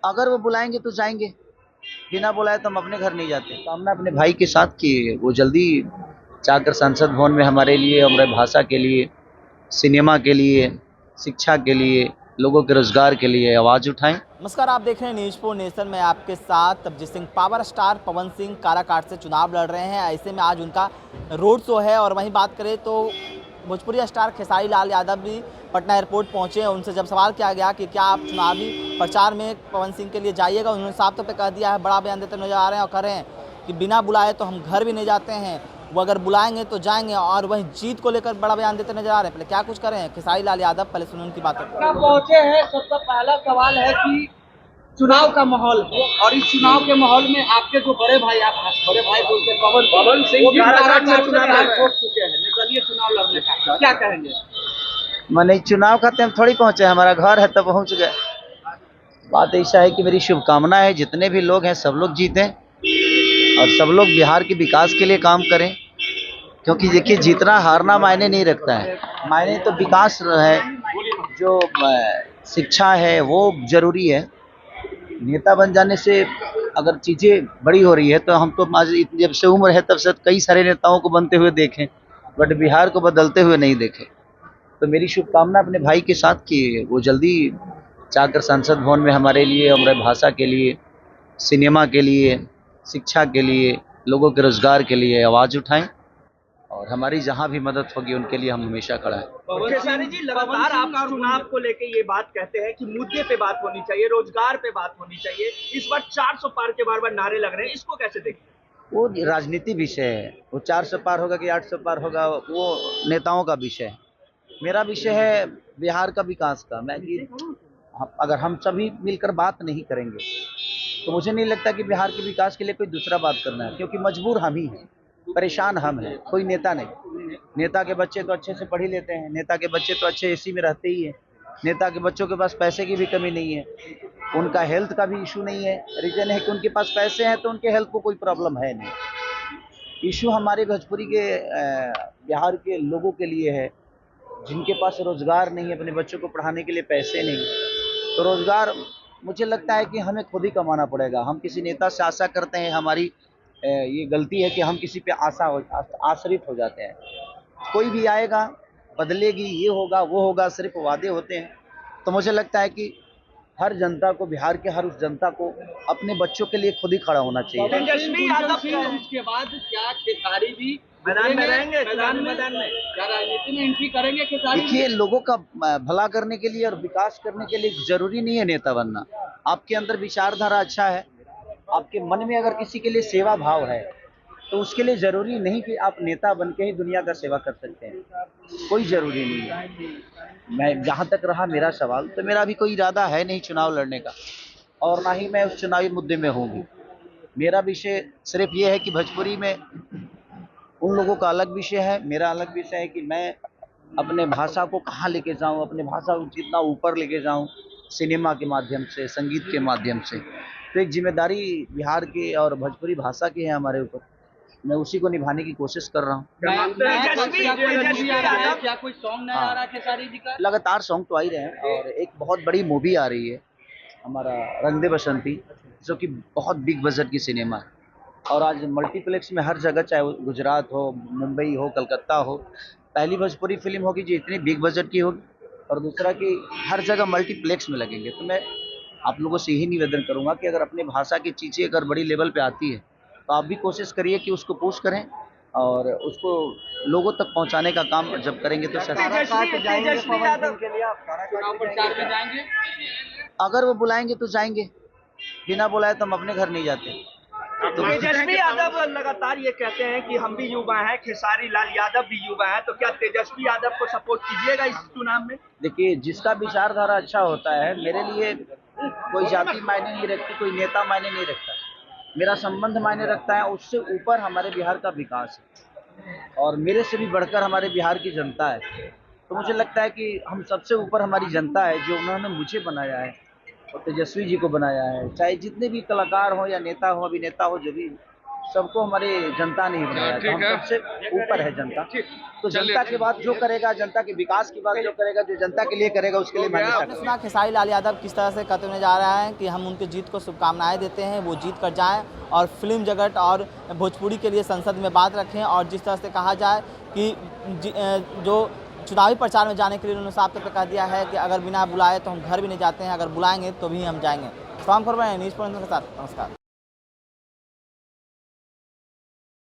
अगर वो बुलाएंगे तो जाएंगे, बिना बुलाए तो हम अपने घर नहीं जाते। सामना अपने भाई के साथ कि वो जल्दी जाकर संसद भवन में हमारे लिए, हमारे भाषा के लिए, सिनेमा के लिए, शिक्षा के लिए, लोगों के रोजगार के लिए आवाज उठाएं। नमस्कार, आप देख रहे हैं न्यूज़ 4 नेशन में आपके साथ तबजीत सिंह। पावर स्टार पवन सिंह काराकाट से चुनाव लड़ रहे हैं, ऐसे में आज उनका रोड शो है। और वहीं बात करें तो भोजपुरी स्टार खेसारी लाल यादव भी पटना एयरपोर्ट पहुंचे। उनसे जब सवाल किया गया कि क्या आप चुनावी प्रचार में पवन सिंह के लिए जाइएगा, उन्होंने साफ तौर पर कह दिया है, बड़ा बयान देते नजर आ रहे हैं और कह रहे हैं कि बिना बुलाए तो हम घर भी नहीं जाते हैं, वो अगर बुलाएंगे तो जाएंगे। और वहीं जीत को लेकर बड़ा बयान देते नजर आ रहे हैं। पहले क्या कुछ कर रहे हैं खेसारी लाल यादव, पहले सुनिए उनकी बातें। पहुंचे हैं, सबसे पहला सवाल है कि चुनाव का माहौल है और इस चुनाव के माहौल में आपके जो बड़े भाई, आप बड़े भाई बोलते हैं पवन सिंह जी छोड़ चुके हैं निर्दलीय चुनाव लड़ने का, क्या कहेंगे? मैंने चुनाव खाते हम थोड़ी पहुंचे, हमारा घर है तो पहुंच गए। बात ऐसा है कि मेरी शुभकामना है जितने भी लोग हैं सब लोग जीतें और सब लोग बिहार के विकास के लिए काम करें, क्योंकि देखिए जीतना हारना मायने नहीं रखता है, मायने तो विकास है, जो शिक्षा है वो जरूरी है। नेता बन जाने से अगर चीज़ें बड़ी हो रही है तो हम तो आज जब से उम्र है तब से कई सारे नेताओं को बनते हुए देखें, बट बिहार को बदलते हुए नहीं देखे। तो मेरी शुभकामना अपने भाई के साथ कि वो जल्दी जाकर संसद भवन में हमारे लिए, हमारे भाषा के लिए, सिनेमा के लिए, शिक्षा के लिए, लोगों के रोजगार के लिए आवाज़ उठाएं और हमारी जहां भी मदद होगी उनके लिए हम हमेशा खड़ा हैं। खेसारी जी, लगातार आप चुनाव को लेके ये बात कहते हैं कि मुद्दे पे बात होनी चाहिए, रोजगार पे बात होनी चाहिए। इस बार 400 पार के बार नारे लग रहे हैं, इसको कैसे देखते हैं? वो राजनीति विषय है, वो 400 पार होगा कि 800 पार होगा वो नेताओं का विषय है। मेरा विषय है बिहार का विकास का। मैं अगर हम सभी मिलकर बात नहीं करेंगे तो मुझे नहीं लगता कि बिहार के विकास के लिए कोई दूसरा बात करना है, क्योंकि मजबूर हम ही हैं, परेशान हम हैं, कोई नेता नहीं। नेता के बच्चे तो अच्छे से पढ़ ही लेते हैं, नेता के बच्चे तो अच्छे एसी में रहते ही हैं, नेता के बच्चों के पास पैसे की भी कमी नहीं है, उनका हेल्थ का भी इशू नहीं है। रीजन है कि उनके पास पैसे हैं तो उनके हेल्थ को कोई प्रॉब्लम है नहीं। इशू हमारे भोजपुरी के बिहार के लोगों के लिए है जिनके पास रोजगार नहीं है, अपने बच्चों को पढ़ाने के लिए पैसे नहीं। तो रोजगार मुझे लगता है कि हमें खुद ही कमाना पड़ेगा। हम किसी नेता से आशा करते हैं, हमारी ये गलती है कि हम किसी पे आश्रित हो जाते हैं। कोई भी आएगा, बदलेगी, ये होगा वो होगा, सिर्फ वादे होते हैं। तो मुझे लगता है कि हर जनता को, बिहार के हर उस जनता को अपने बच्चों के लिए खुद ही खड़ा होना चाहिए। तेजस्वी यादव उसके बाद क्या खेसारी भी मैदान में रहेंगे? मैदान में क्या राजनीति में एंट्री करेंगे खेसारी? देखिए, लोगों का भला करने के लिए और विकास करने के लिए जरूरी नहीं है नेता बनना। आपके अंदर विचारधारा अच्छा है, आपके मन में अगर किसी के लिए सेवा भाव है तो उसके लिए जरूरी नहीं कि आप नेता बन के ही दुनिया का सेवा कर सकते हैं, कोई जरूरी नहीं है। मैं जहाँ तक रहा मेरा सवाल, तो मेरा भी कोई इरादा है नहीं चुनाव लड़ने का और ना ही मैं उस चुनावी मुद्दे में होंगी। मेरा विषय सिर्फ ये है कि भोजपुरी में उन लोगों का अलग विषय है, मेरा अलग विषय है कि मैं अपने भाषा को कहाँ लेके जाऊँ, अपने भाषा को कितना ऊपर लेके जाऊँ, सिनेमा के माध्यम से, संगीत के माध्यम से। तो एक जिम्मेदारी बिहार की और भोजपुरी भाषा की है हमारे ऊपर, मैं उसी को निभाने की कोशिश कर रहा हूँ। क्या कोई सॉन्ग नया आ रहा है खेसारी जी का? लगातार सॉन्ग तो आ ही रहे हैं और एक बहुत बड़ी मूवी आ रही है हमारा रंग दे बसंती, जो कि बहुत बिग बजट की सिनेमा है और आज मल्टीप्लेक्स में हर जगह, चाहे वो गुजरात हो, मुंबई हो, कलकत्ता हो, पहली भोजपुरी फिल्म होगी जो इतनी बिग बजट की होगी और दूसरा कि हर जगह मल्टीप्लेक्स में लगेंगे। तो मैं आप लोगों से यही निवेदन करूंगा कि अगर अपने भाषा की चीज़ें अगर बड़ी लेवल पे आती है तो आप भी कोशिश करिए कि उसको पुश करें और उसको लोगों तक पहुंचाने का काम जब करेंगे तो तेजस्वी यादव के लिए आप चुनाव प्रचार में जाएंगे? अगर वो बुलाएंगे तो जाएंगे, बिना बुलाए तो हम अपने घर नहीं जाते। तो तेजस्वी यादव लगातार ये कहते हैं कि हम भी युवा हैं, खेसारी लाल यादव भी युवा हैं, तो क्या तेजस्वी यादव को सपोर्ट कीजिएगा इस चुनाव में? देखिए, जिसका विचारधारा अच्छा होता है, मेरे लिए कोई जाति मायने नहीं रखती, कोई नेता मायने नहीं रखता, मेरा संबंध मायने रखता है। उससे ऊपर हमारे बिहार का विकास है और मेरे से भी बढ़कर हमारे बिहार की जनता है। तो मुझे लगता है कि हम सबसे ऊपर हमारी जनता है, जो उन्होंने मुझे बनाया है और तेजस्वी जी को बनाया है, चाहे जितने भी कलाकार हो या नेता हो, अभिनेता हो, जो भी, सबको हमारी जनता ने ही बनाया था। ठीक हम है। सबसे ऊपर है जनता। तो चलिए। जनता की बात जो करेगा, जनता के विकास की बात जो करेगा, जो जनता के लिए करेगा, उसके लिए मैं हमेशा आपने सुना खेसारी लाल यादव किस तरह से कहते हुए जा रहा है कि हम उनकी जीत को शुभकामनाएं देते हैं, वो जीत कर जाएं और फिल्म जगत और भोजपुरी के लिए संसद में बात रखें। और जिस तरह से कहा जाए कि जो चुनावी प्रचार में जाने के लिए उन्होंने साफ तौर पर कह दिया है कि अगर बिना बुलाए तो हम घर भी नहीं जाते हैं, अगर बुलाएंगे तो भी हम जाएंगे। तमाम खबरें न्यूज़ पॉइंट के साथ, नमस्कार।